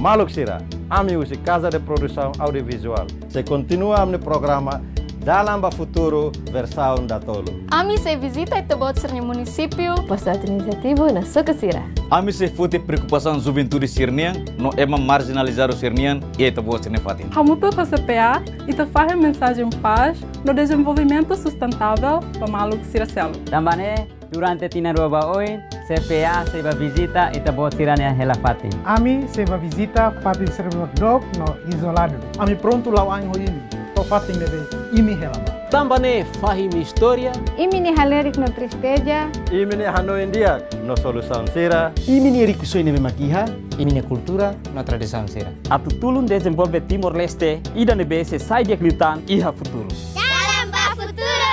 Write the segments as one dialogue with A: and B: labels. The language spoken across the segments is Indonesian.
A: Maluk Sira, ami usi Casa de Produção Audiovisual. Se continua amne programa Dalam ba Futuro versão da Tolo.
B: Ami se visita e tebot sernya município.
C: Passat inisiativo na Socasira.
D: Ami se fute preocupação juventude Sirnian, no ema marginalizar o Sirnian e eta voz Fatin.
E: Hamutu com a CPA e te faz a mensagem paz no desenvolvimento sustentável para Maluk Siracelo.
F: Também durante tina roba hoje, CPA se va visita e te bot Sirania hela Fatin.
G: Ami se va visita Fatin Serverdog no isolado. Ami pronto lau ang hoimi. To Fatin deve imi helama.
H: Também fahim história.
C: Imini halerik no tristeja.
A: Imini Hanoi India, no Solução Sira.
H: Imini rikusoi neve makiha. Imini cultura na tradição Sira.
F: Atu tulun desenvolve Timor-Leste e da nebese sai de Clitan e a futuro.
I: Dalam ba Futuro.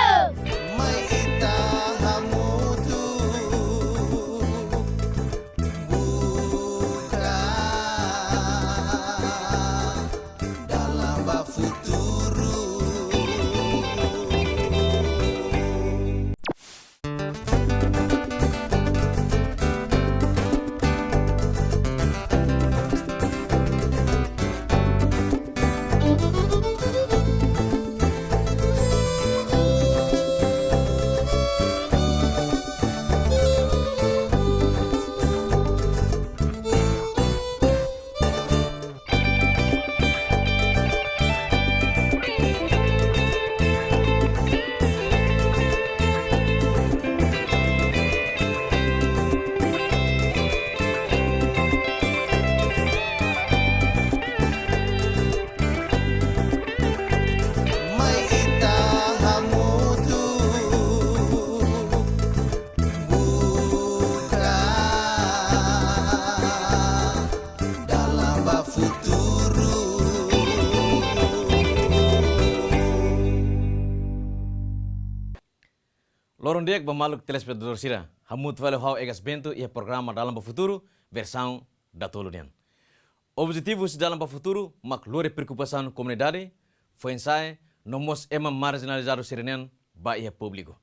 D: Lorong Diek Maluk telespectador Sira, hamut vale hau egas bento e programa Dalam ba Futuro versão da Tolunian. Objetivos Dalam ba Futuro mak lore preocupação comunidade, foi ensaio nomos ema marginalizado Sirenian ba ia público.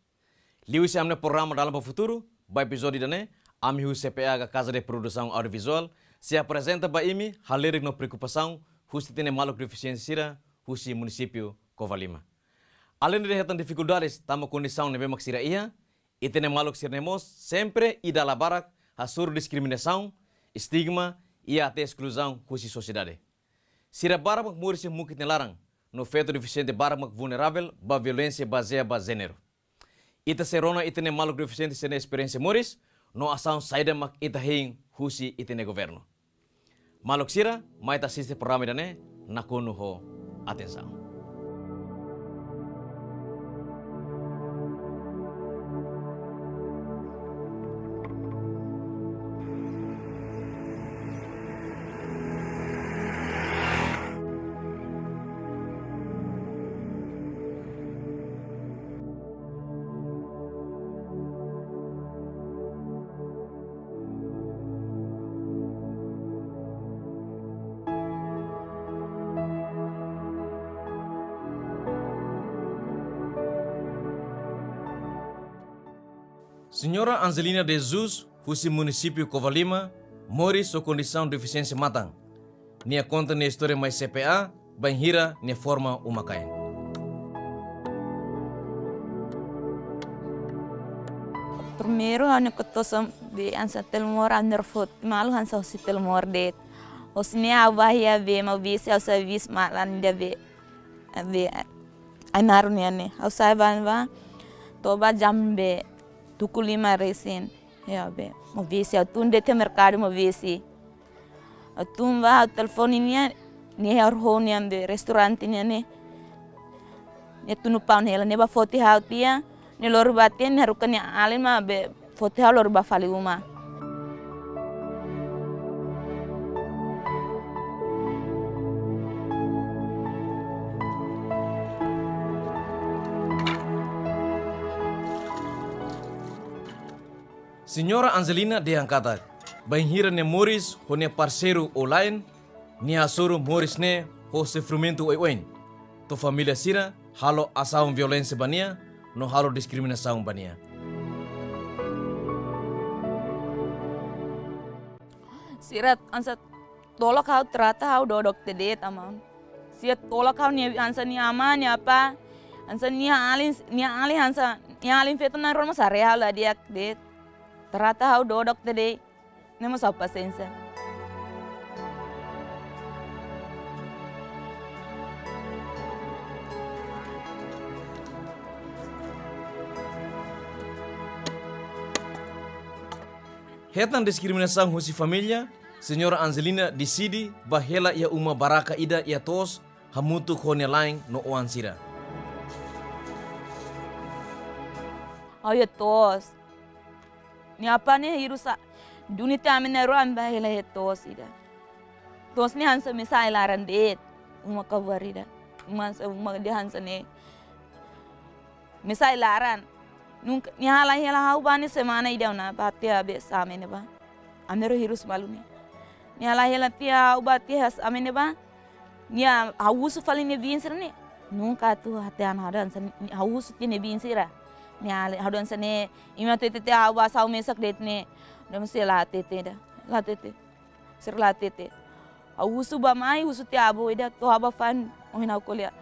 D: Liusi amne programa Dalam ba Futuro, ba episódio dane, ami hu CPA ga Casa de Produção Audiovisual, se apresenta ba imi halerik no preocupação, husi tene Maluk deficiência Sira, husi município Covalima. Além de retan dificuldades, tamo condição nebe maksira ia, e tene Maluk Sirnemos sempre ida la barak hasur discriminação, estigma e até exclusão husi sociedade. Sira barak mak murisi mukit nelarang, no feto deficiente barak mak vulnerável ba violência baseada ba gênero. Ita serona itene Maluk deficiente sene experiência moris, no ação saída mak ita hein husi itene governo. Maluk Sira, maita assiste programa dane, nakunu ho atenção. Senhora Angelina de Jesus, husi município Covalima, mori so condição de deficiência matang. Nia conta na história mais CPA, banhira nia forma umakain.
J: Primeiro ano que estou de ansa telmor anerfot, malu ansa hosi telmor det. Hosni awahia ve ma visi au service malan dia ve anarnya ne. Au saiban toba jambe tukulima resin ya be mo visi tunde te mercado mo visi tumba telefoninnya ni harhoni ambe restaurantinya ne tunu paun hela ne ba foti hautia ne lor baten harukan ya alima be foti lor ba fali uma.
D: Senhora Angelina de Angkata, banhira ne Moris, hone parceiro online, ni asoro Moris ne, ho sofrimento oin. To família Sira, halo asaum violência bania, no halo discriminação bania.
J: Sirat ansat tolak kau terata kau dodok tede tamam. Sia tolak kau nia ansa nia ama nia apa. Ansa nia alin ansa nia alin fetu na roma sarea la dia det. Terata kau dodok tede. Nemo apa sensa.
D: Hetan diskriminação husi família, Senhora Angelina decide bahela ia uma baraka ida ia tos hamutu konya lain no oan sira.
J: Ayo tos. Ni apa ni hirusa dunita amenero ambahela he tos ida. Tos ni hansa misai laran det uma kawarida. Uma dia hansa ne misai laran. Nunca ni hala hau bani semana ida una batia be samene ba. Amero hirus malune. Ni hala tia au batia amene ba. Ni hausu fali ne binsir ne. Nunca tu hatian hadan hausu ti ne binsira. Ni hala hadan sane ima tete au ba sau mesak det ne. Dam se la tete da. La tete. Sir la tete. Hausu ba mai husu ti abo ida to aba fan ohina kuliah.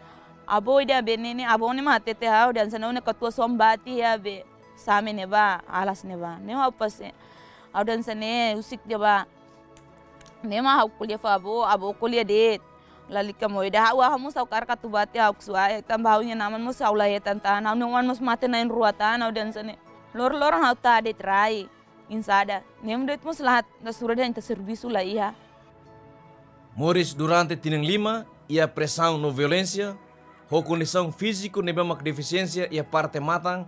J: Abo ida benene abo ne mate te hau dan sana ne katua sombati ya be same ne ba alas ne ba ne apa se au dan sana usik dia ba ne ma hau kuliah fa abo kuliah det lalika mo ida hau hamu sau kar katu bati hau suai tambaunya naman mo sau laye tantan au nongan mos mate nain ruatan au dan sana lor hau ta det rai insada ne mdet mos lahat da surada inta servisu la iha.
D: Morris durante tinang 5 ia pressão no violência. Ho condição físico nebemak deficiência e a parte matang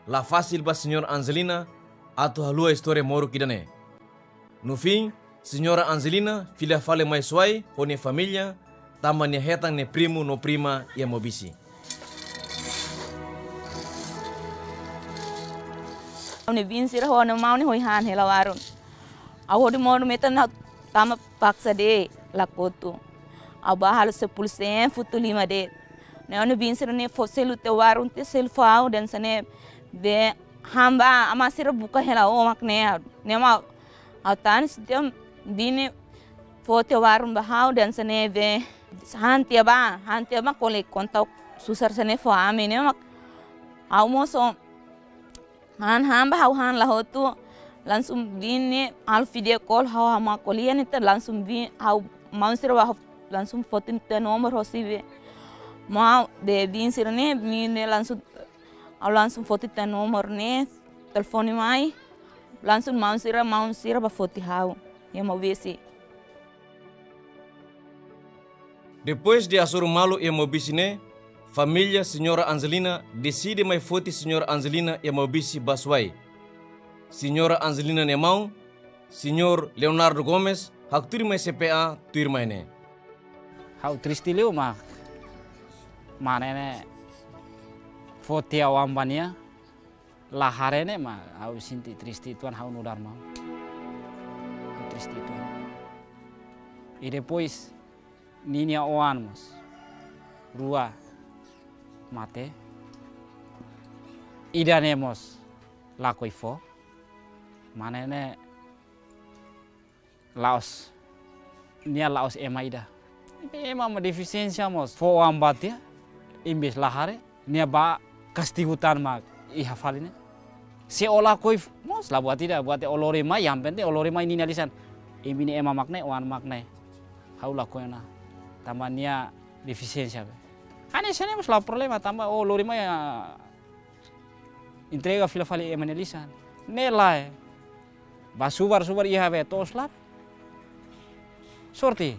D: la fácil ba senhora Angelina atau halua história moro kidane. No fim, senhora Angelina filha fale mais suai hone família tama ne hetang ne primo no prima e mobisi.
J: Ne binsira ho no mau ne hoi han hela warun. Awo di mo metan tama paksa de lakotu. Aba hal 10% futu 5 de. Ne ono binsir ne foselu te warun te selfau dan sane be hamba amasira buka hela o makne ne ma autan sitem bine fote warun bahau dan sane be hantia ba kole kontak susar sane fo ame ne mak au moso han hamba hau han la hotu langsung bine al video call hau hama kolian itu langsung bin hau mansir ba langsung fotin te nomor hosibe mau de binsir ne mine langsung foto ta nomor ne telefone mai langsung mansira ba foto hau ya mau besi.
D: Depois de asur malu e mobisi ne, família senhora Angelina decide mai foto senhora Angelina e mobisi baswai. Senhora Angelina ne mau, senhor Leonardo Gomes hak turi mai CPA tuir mai ne.
F: Hau tristi leu mak. Mana ne fotia wambania lahare ne ma au sinti tristi tuan hau nudar mau tristi tuan e depois ninia oan mos rua mate idanemos lakoifo mana ne laos nia laos emaida ema ma deficiência mos fo ambatia imbes lahare nia ba kastigutan mak iha faline se ola koi mos la buat tidak buat olori mai yang penting olori mai ini alisan imini ema makne wan makne haula koena tamania deficiência ane sene mos la problema tamba olori mai entrega fila fali ema alisan nelai basubar iha be toslar sorti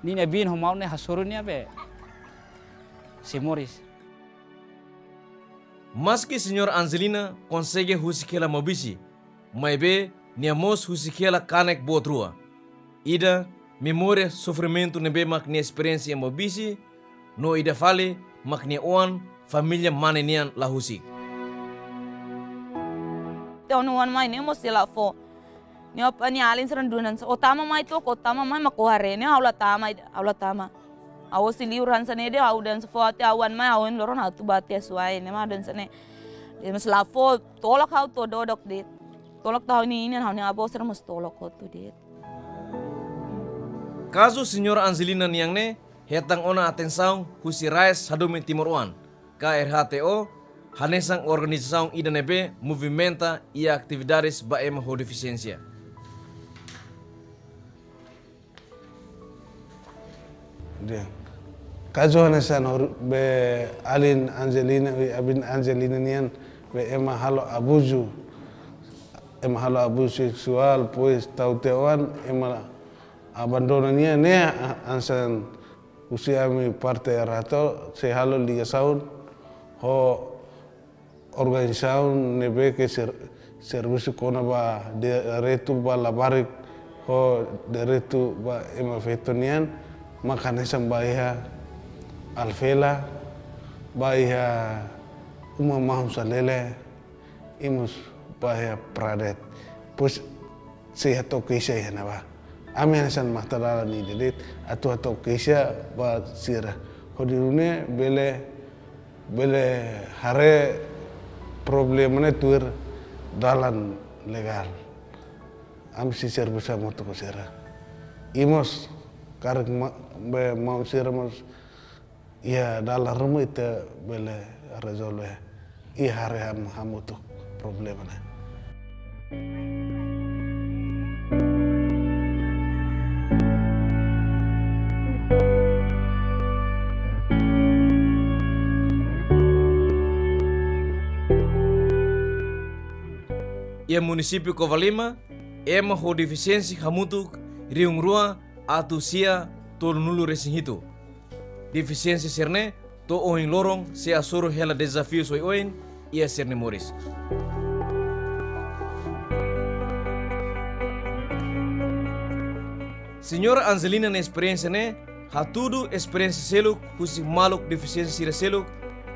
F: nina bin homaune hasurunya be si Morris.
D: Mas que senhora Angelina consegue husikela mobisi, mas be niamos husikela kanek botrua. Ida memória sofrimento nebe mak ni experiência mobisi, no ida fale mak ni oan família manenian la husik.
J: Teu no mai ne mo sela fo. Ni apa ni alin seran dunan otama mai to otama mai makohare ne aula tama. Awo si liuran sane de au dan sefoate awan mai awen loron hatu batia suai ne ma dan sane. Dia mas lafo tolak hau to dodok dit. Tolak tahu ni hau ni abo ser mas tolak hau tu dit.
D: Kasus Senhora Angelina Niangne hetang ona atenção husi rais hadome Timor One, KRHTO, hanesang organização IDNB movimenta e atividades baema ho deficiência.
K: Kaso hanesan be alin Angelina abin Angelina nian be ema halo abuso seksual pois tautewan ema abandonannya ne ansan usia mi parte rato se halo ligasaun ho organizaun nebe ke serviço kona ba de retu ba labarik ho de retu ba ema fetonian makanya sambaiha alfela baiha umamahum salele imus baiha pradet pues saya to kisah ya naba ami hasan mahtara ni dedit atau kisah ba sira hodirune bele hare problemnya tuir dalan legal am si servisa moto sira imos karek mau sira mos ya dalam rumah itu boleh resolve iya hari hamu tuh problemnya.
D: Ia município Covalima ema ho deficiência hamutuk riung rua atu sia tol nulu resinghitu. Deficiência serne to oin lorong se asoro hela desafio soi oin ia serne moris. Senhora Angelina na experiência ne hatudu experiência seluk husi maluk deficiência sira seluk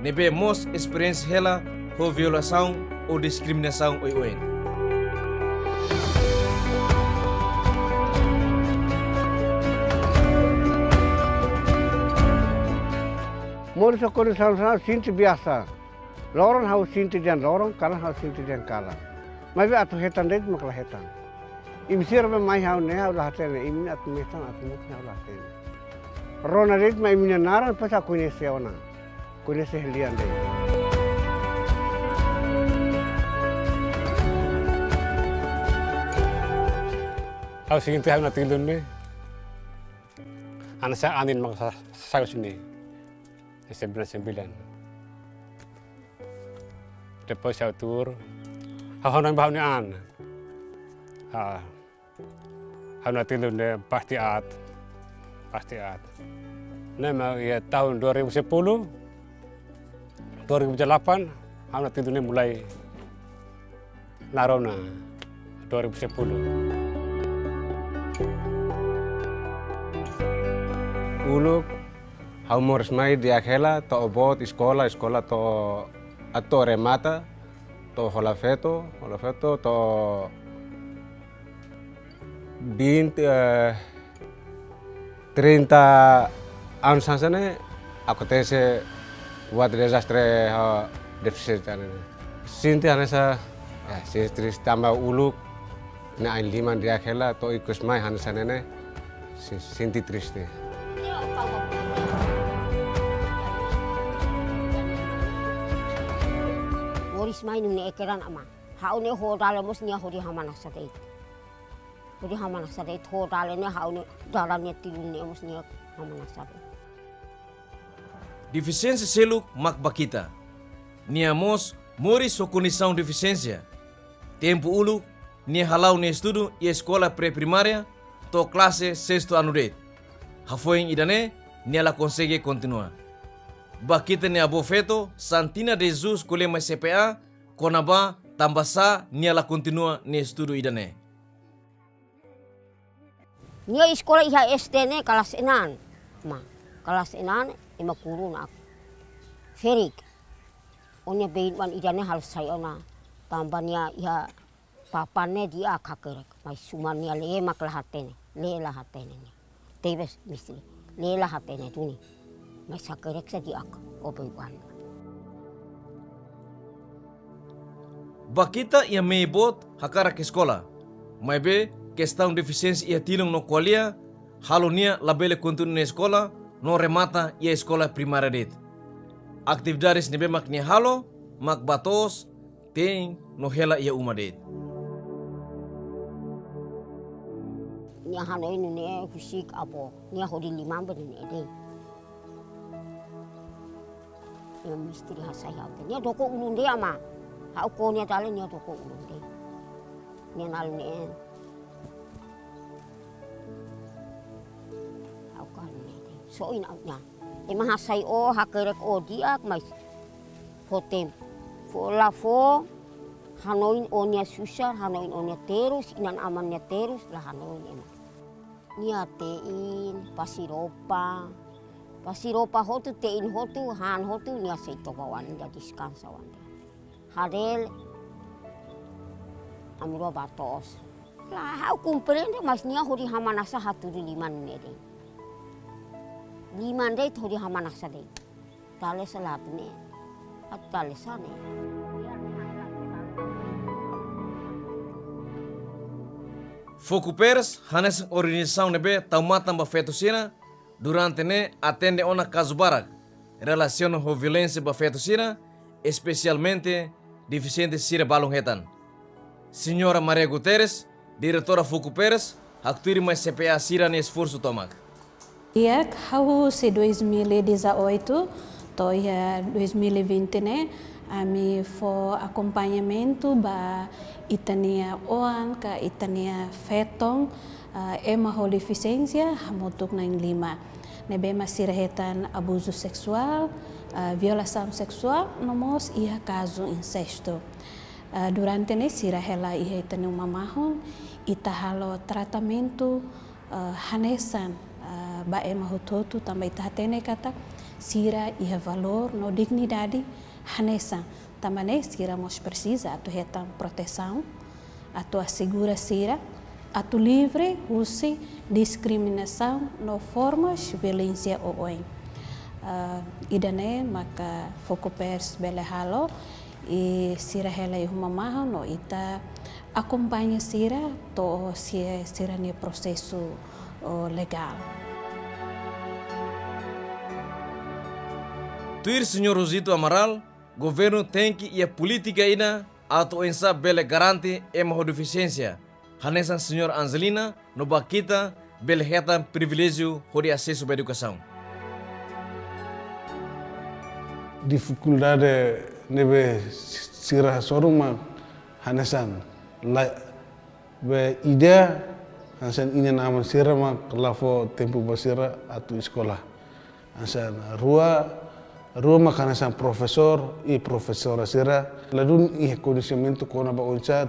D: nebe mos experiência hela ho violação ou discriminação oi oin.
L: Moris aku sana sinti biasa. Lorong harus sinti dan lorong, kalah harus sinti dan kalah. Tapi atu hetan deh maklah hetan. Imsir memang hau ne hau lah hetan, imin atu metan atu mukna hau lah hetan. Rona deh mai imin naran pas aku ini seona, aku ini sehelian deh.
M: Hau sinti hau nanti dulu. Anak saya anin maksa saya sini. 99. Depois saya tur, hahonan bahuni an, hahonan tidur ne pasti at. Nama ya tahun 2010, 2008, hahonan tidur ne mulai narona 2010.
K: Uluk Haumur semai di akhela to obot sekolah to atau remata to holafeto to 30 tahun sana aku tese buat desastre defisit sinti hanasa ya sistris tambah uluk na liman di akhela to ikus mai hanasa nene sinti triste.
N: Moris main ni ekeran ama. Hau ne ho dalam mus ni hori hamana sadai. Hori hamana sadai ho dalam ni hau ne dalam ni tilun ni mus ni hamana sadai.
D: Deficiência seluk mak bakita. Niamos moris so condição deficiência. Tempo ulu ni halau ni estudo e escola pré-primária to classe sexto ano det. Hafoin idane ni ela consegue continuar. Bakita ni abofeto Santina de Jesus kolema CPA konaba tambasa ni ela continua ni estudo idane.
N: Ni sekolah iha SD ne kelas 6. Ma, kelas 6 ima kurun aku. Ferik. Onya bein wan idane hal sayona. Tambahnya iha papannya dia kakerek. Mai sumania le maklah hatene. Le lah hatene. Tebes mistri. Le lah hatene tuni. Mai sakerek sa dia obewan.
D: Bakita ia meibot hakara ke sekolah. Mai be questão deficiência ia tilong no kolia halo nia labele continue na escola no remata ia escola primária det. Atividades nebe mak nia halo mak batos tem no hela ia uma det.
N: Nia hano ini nia fisik apa nia hodi lima benih ede. Nia misteri hasaya nia doko ulun dia ma. Hau ko nia tali nia doko ulun dia. Nia nal nia. Hau kan nia. So ina nia. Ema hasai o hakerek o dia mas. Hotem. Fola fo. Hanoin onia susar, hanoin onia terus, inan amannya terus lah hanoin emang. Nia tein, pasiropa hotu tein hotu, han hotu nia seito bawan jadi skansa wan. Hadel amro batos. Lah hau kumprende mas nia hori hamanasa hatu liman nede. Liman dei hori hamanasa dei. Tale salatne. At tale sane.
D: Focupers, hanes organização nebe taumatan bafetosina, durante ne atende ona caso barak, relaciona com violência bafetosina, especialmente deficiente sira balongetan. Senhora Maria Guterres, diretora Focupers, actuiri mais CPA sira ne esforço tomak.
O: Ia kau se 2018 to ia 2020 ne ami fo acompanhamento ba itania oan ka itania fetong ema ho deficiência hamotuk na lima nebe masirahetan abuso sexual violação sexual nomos ia caso incesto durante ne sirahela ia itania mamahon itahalo tratamento hanesan ba ema hototu tambah itahatene kata sira ia valor no dignidade hanesan também sira mos precisa atu retam proteção atu assegura sira atu livre usi discriminação no formas violência ooi idane maka Focupers bele halo e sira hela e mamaha no ita acompanha sira to sira ne processo legal.
D: Tuir senhor Rosito Amaral, governo tem que e a política ina ato ensa bele garante ema deficiência. Hanesan senhor Angelina no bakita bele heta privilégio de acesso à educação.
K: Dificuldade nebe sirah soruma hanesan la be idea hanesan ini nama sirah mak lafo tempo basira atu sekolah hanesan rua makanasan profesor e professora sira ladun i conhecimento kona ba onsa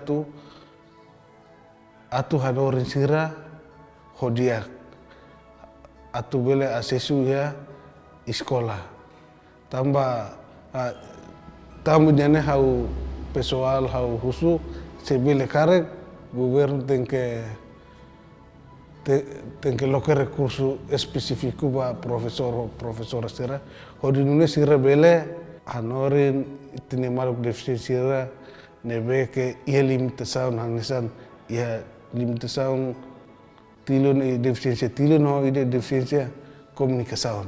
K: atu hadorin sira hodia atu bele acesso ya escola tambah tamu jane hau pessoal hau husu sebele karek governo tem que locar recurso específico para professora sira hodi nune sira bele hanorin itine maluk deficiência nebe que ia limitação hanesan ia limitação tilun e deficiência tilun ho ide deficiência comunicação.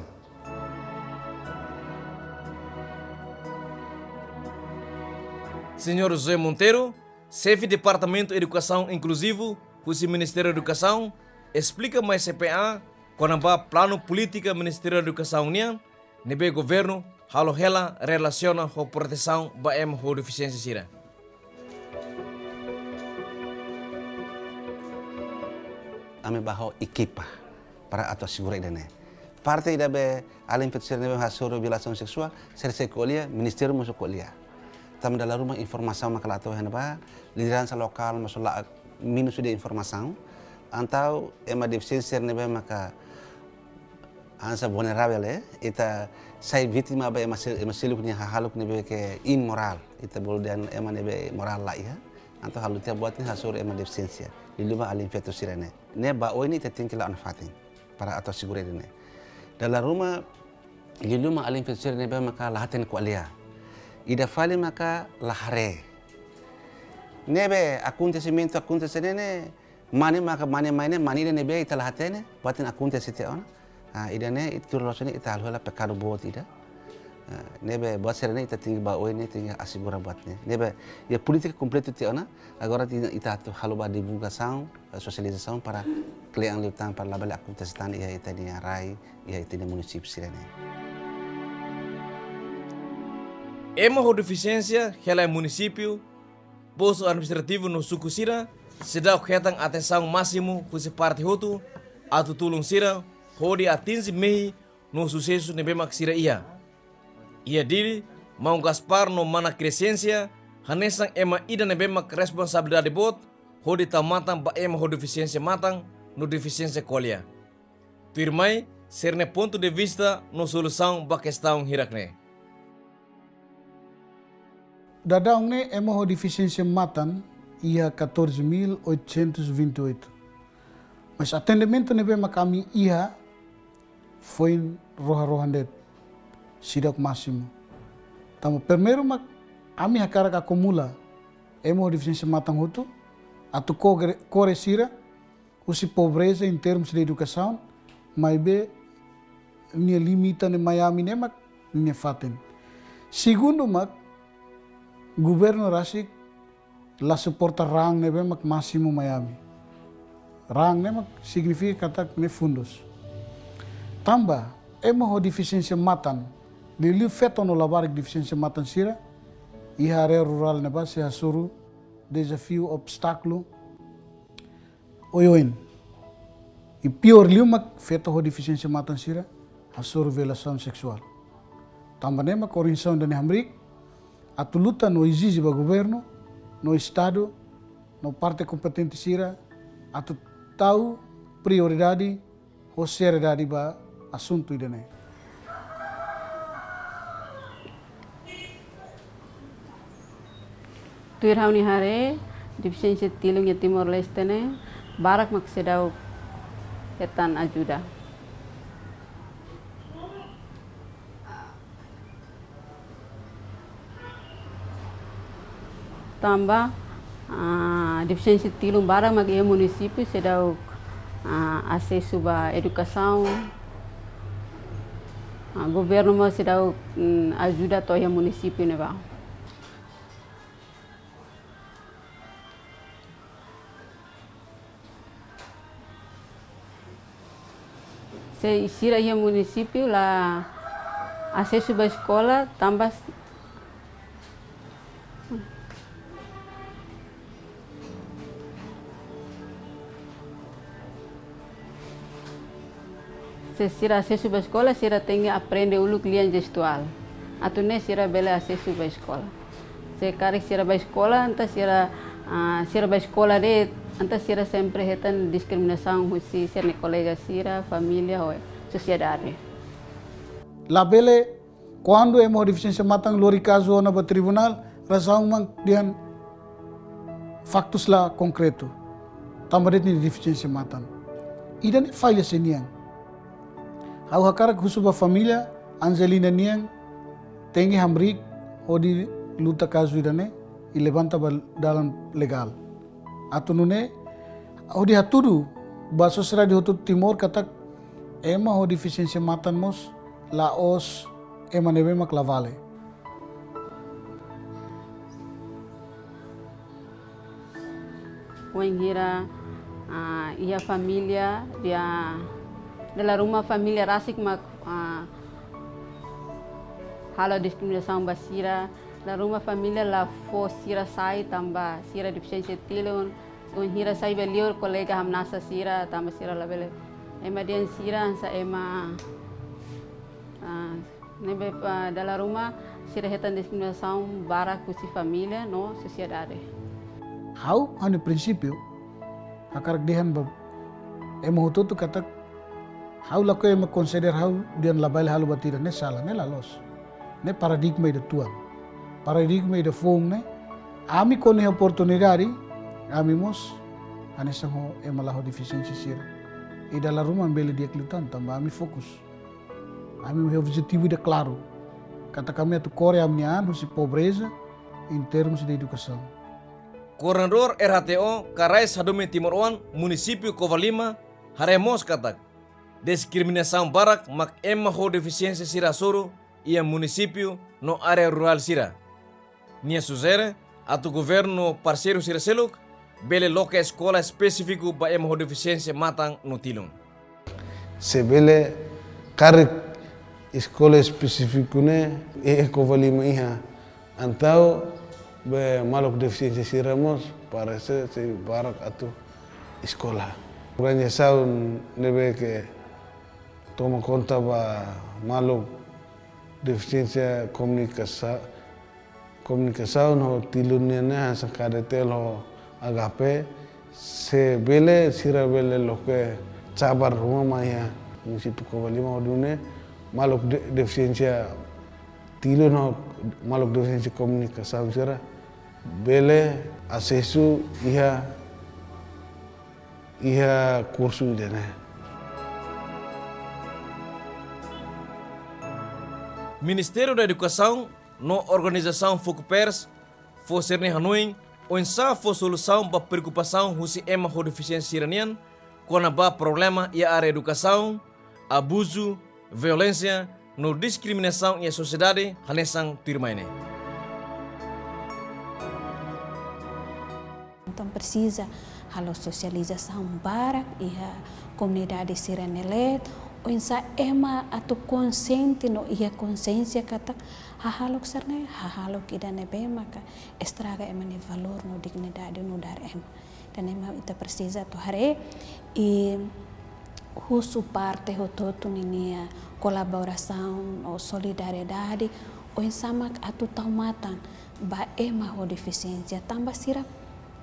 D: Senhor José Monteiro, chefe de Departamento de Educação Inclusivo, do Ministério da Educação, explica mais CPA quando há plano política Ministério da Educação nian, nebe governo halo hela relaciona com proteção ba em ho deficiência sira.
P: Ame baho equipa para ato segura idane. Parte ida be além petser nebe hasoro violação sexual, serse kolia Ministério muso kolia. Tam dalam rumah informasi makala atau henba lideransa lokal masalah minus de informasi antau ema deficiência nebe maka ansa vulnerável ita sai vítima ba ema siluk ni haluk nebe ke immoral ita boldan ema nebe moral la ya antau halu tia buat ni hasur ema deficiência liluma alim fetu sirene ne ba o ini tetingkila anfatin para atau sigure dene dalam rumah liluma alim fetu sirene nebe maka lahaten kualia ida fale maka lahare nebe acontecimento nene Mani maka mani ida nebe ita lahatene batin akunte site ona. Ida ne itu losone ita alhola pekado bot ida. Nebe buat serene ita tinggi ba oine tinggi asigura buatnya. Nebe ya politik kompleto ti ona agora ita tu haluba divulgação, sosialização para kliang liutan para label akunte stan ia ita ni rai ia ita ni município sirene.
D: Ema ho deficiência hela município posto administrativo no suku sira sedang ketang atenção máximo kusi parte hotu atu tulung sira hodi atinsi mehi no sucesso nebemak sira ia. Ia diri mau gaspar no mana crescência hanesang ema ida nebemak responsabilidade bot hodi tamatang ba ema ho deficiência matang no deficiência kolia. Turmai serne ponto de vista no solução ba questão hirakne.
G: Dadaong ne emo ho deficiência matan ia 14.828. Mas atendimento nebe makami ia foi roha-rohandet sidak máximo. Tamo primeiro mak ami hakara acumula emo ho deficiência matan hutu atu core sira usi pobreza em termos de educação, mas be nia limita ne Miami ne mak nia faten. Segundo mak governo rasik la suporta rang nebe mak máximo Miami. Rang ne mak significa katak ne fundos. Tamba emo ho deficiência matan. De liu feto no labarik deficiência matan sira. Iha area rural ne ba se hasuru desafio obstáculo oioin. E pior liu mak feto ho deficiência matan sira hasuru violação sexual. Tamba ne mak orientação da América a luta não exige do governo, no estado, no parte competente sira, a tahu prioridade ou seriedade ba assunto idane.
Q: Tuir hauni hare deficiência tilung ya Timor Leste ne barak mak sedau hetan ajuda. Tambah deficiência tilung barang magi município sedau acesso ba educação, governo mas sedau ajuda to ya município ne ba. Se isira ya município la acesso ba escola tambah se sira acesso à escola, sira tem que aprender o cliente gestual. Atu ne sira bela acesso à escola. Se cara sira ba escola, anta sira ba escola de, anta sira sempre hetan discriminação husi sira colega sira, família ou sociedade.
G: La bele quando emo deficiência matang lori caso na ba tribunal, razão mang dian factos la concreto. Tamarit ni deficiência matang. Ida ne falha seniang. Au hakarak husuba família Angelina niang tengi hamrik odi luta kazu idane e levanta dalam legal. Atu nune odi hatudu ba sociedade hotu Timor katak ema ho deficiência matan mos laos ema nebe mak lavale.
Q: Wengira ia família dia dalam rumah família rasik mak halo diskriminação basira dalam rumah família la fo sira sai tambah sira deficiência tilun hira sai belior kolega hamnasa sira tambah sira la bele ema dian sira sa ema nebe dalam rumah sira hetan diskriminação bara kusi família no sociedade.
G: Hau anu prinsipio hakarak dehan ba ema hututu katak hau lako ema consider hau dian labail halu batira ne salah ne lalos ne paradigma ida tuan paradigma ida fong ne ami kone oportunidade ami mos anesang ho ema laho deficiência sira ida la rumah bele dia klutan tambah ami fokus ami objetivo ida claro kata kami atu Korea amnian husi pobreza em termos de educação
D: Koordinador RHTO Karais Hadome Timur One Município Covalima haremos katak discriminação barak mak emma ho deficiência sira soro ia município no área rural sira. Nia suzere atu governo parceiro sira seluk bele loka escola específico ba emma ho deficiência matang no tilon.
R: Se bele karik escola específico ne Covalima iha antau be maluk deficiência siramos parece se barak atu escola. Organização nebe que toma conta ba maluk deficiência comunicação no tilunia ne sakade telo agape se bele sira bele loke cabar rumah maya município Covalima odune maluk deficiência tilu no maluk deficiência comunicação sira bele acesso iha curso dene.
D: Ministério da Educação no organização Focupers for ser ne Hanoi onsa for solução para preocupação husi emma ho deficiência iranian quando ba problema e área educação abuso violência no discriminação e a sociedade hanesang tirmaine.
O: Então precisa halo socialização barak e a comunidade siranelet onsa ema atau consciente no ia consciência kata hahalok sarne hahalok idane be maka estraga ema ne valor no dignidade no dar ema dan ema ita precisa to hare e husu parte hototo ninia colaboração ou solidariedade ou sama atu taumatan ba ema ho deficiência tamba sira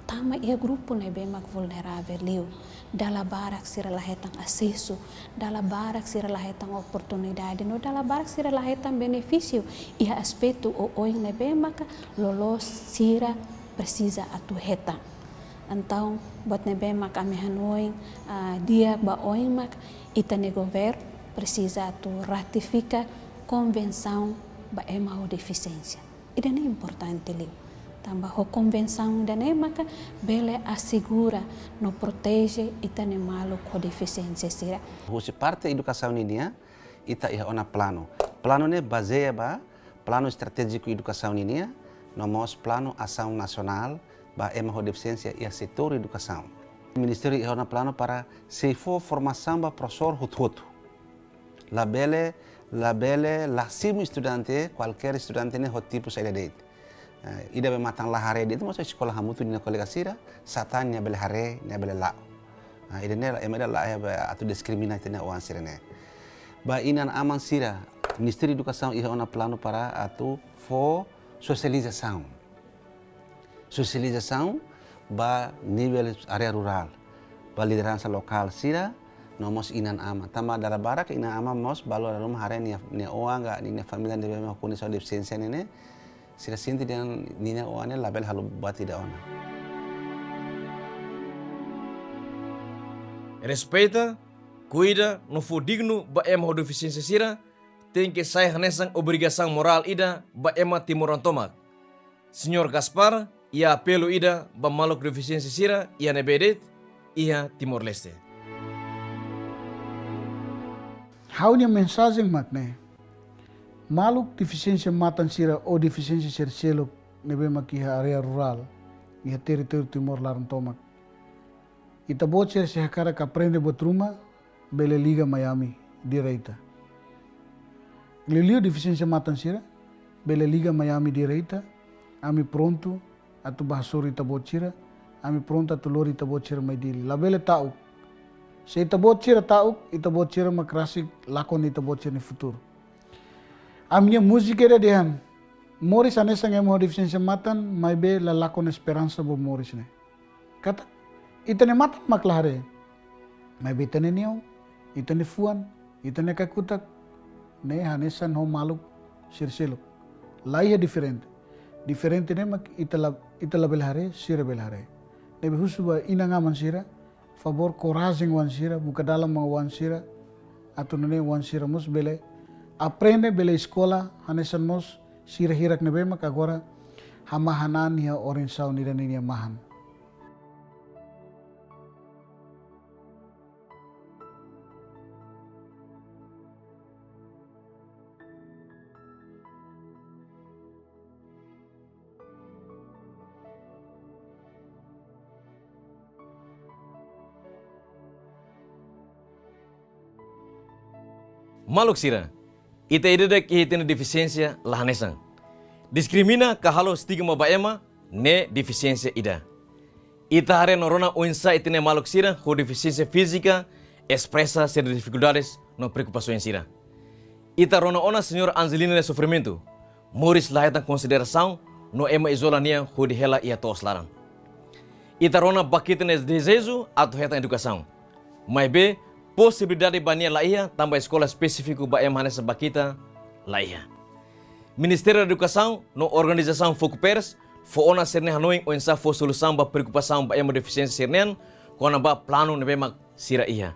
O: tama ia grupo ne be mak vulnerável liu dala barak sira lahetang acesso dala barak sira lahetang oportunidade no dala barak sira lahetang benefício ia aspecto o oing ne be mak lolos sira precisa atu hetang. Então, buat nebe mak ame Hanoi dia ba oing mak ita ne governo precisa tu ratifica convenção ba ema ho deficiência. Ida é importante li. Tambah ho convenção da ne mak bele assegura no protege ita ne malu ho deficiência sira.
P: Husi parte educação ninia ita iha ona plano. Plano ne baseia ba plano estratégico educação ninia nomos plano ação nacional ba ema ho deficiência e a setor educação. O Ministério iha ona plano para se for formação ba professor hut-hut. La bele la simu estudante qualquer estudante ne hot tipo saída date. Ida be matang la hare itu masuk sekolah hamutu dina kolega sira satan nya bele hare nya bele la. Ida ne emeda la ya atu diskriminasi ne wan sira ne. Ba inan aman sira Ministério Educação iha ona plano para atu for socialização. Socialização ba nível área rural, ba liderança local sira nomos inan ama. Tama dara barak inan ama mos balo dalam hare ni oanga ni família de bema condição de deficiência ne sira sinti dan nina oane label halu bati da ona.
D: Respeita, cuida, no for digno ba ema ho deficiência sira tem que sai hanesang obrigação moral ida ba ema Timuran Tomak. Senhor Gaspar ia apelo ida ba maluk deficiência sira ia nebedet ia Timor Leste.
G: Haunya mensagem makne maluk deficiência matan sira ou deficiência ser seluk nebe makiha area rural iha território Timor Laran Tomak. Ita bocer se hakara ka aprende botruma bele liga Miami direita. Glilio deficiência matan sira bele liga Miami direita. Ami pronto atu bahasuri ita bocira, ami pronto atu lori ita bocira mai dili. La bele tauk. Se ita bocira tauk, ita bocira makrasik lakon ita bocira ni futuro. Amnya música era dehan. Morris anesang emo deficiência matan, mai be la lakon esperança bo Morris ne. Kata itane matan maklahare. Mai be itane niau, itane fuan, itane kakutak. Ne hanesan ho maluk sirseluk. Lai é diferente. Diferente ne mak itala belhare, sira belhare. Nebe husuba inanga mansira, favor coragem wan sira, buka dalam ma wan sira, atau nene wan sira mus bele aprende bele escola hanesan mos sira hirak nebe mak agora hamahanan ya orinsau nira niya mahan.
D: Maluk sira, ita idedek ihitene deficiência lahanesang. Diskrimina kahalo stigma baema ne deficiência ida. Ita hare norona oinsa itene maluk sira com deficiência física expressa ser dificuldades no preocupações sira. Ita rona ona senhora Angelina de sofrimento. Moris laheta consideração no ema isolania com de hela ia tos larang. Ita rona bakitene desejo atau heta educação. Mas be possibilidade bania laia tambah escola específico ba ema nessa bakita laia. Ministério da Educação no organização Focupers fo ona serne hanoi o insa fo solução ba preocupação ba ema deficiência sernen kona ba plano nebe mak sira ia.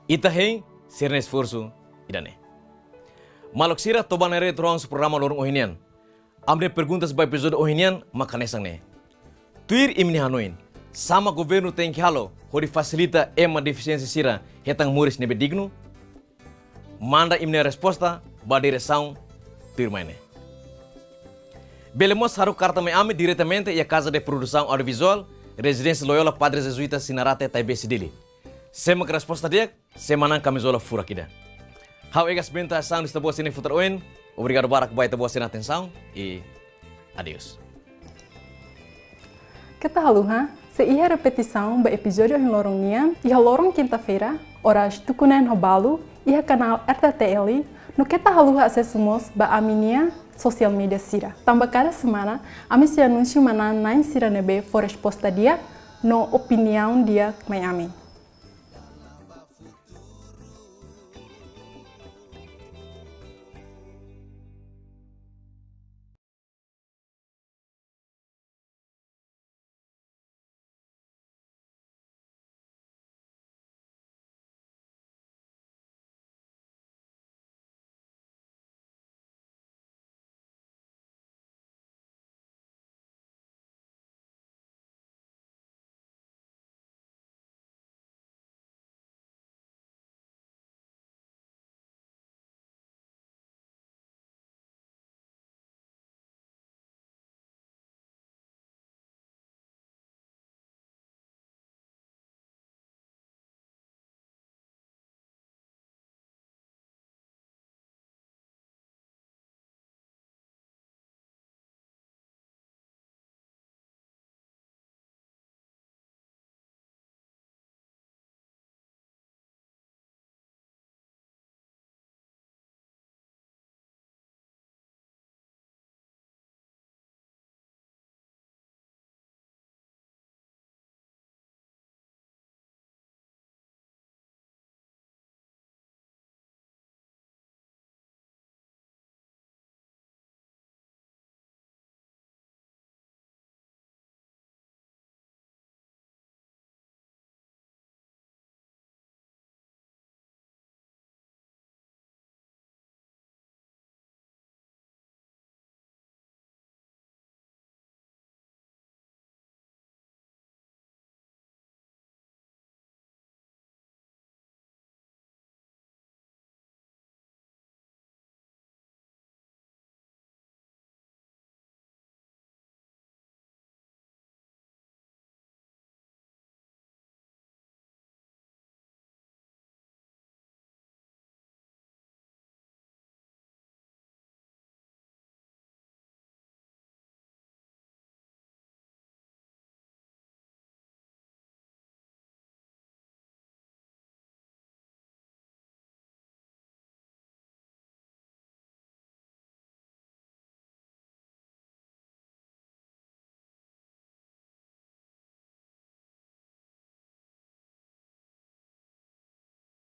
D: Ita hei serne esforço idane. Malok sira tobanere trons programa lorong ohinian. Amne perguntas ba episode ohinian makanesang ne. Tuir imni hanoin. Sama governo tem que halo hori facilita ema deficiência sira hetang muris nebe digno. Manda imne resposta ba direção tuir maine. Belemos haru carta me ame diretamente e a casa de produção audiovisual Residência Loyola Padres Jesuítas Sinarate Taipei Sidili. Sema que resposta dia semana camisola fura kida. Hau egas benta sound esta boa sini futar oin. Obrigado barak baita boa sina atenção e adiós.
E: Kita haluha, se ia repetição ba episódio em lorongnya, ia lorong quinta-feira, horas tukunen hobalu, ia canal RTTL, no kita haluha acessamos ba aminia social media sira. Tambah cada semana, ami se anuncio mana nain sira nebe for resposta dia, no opinião dia mai ami.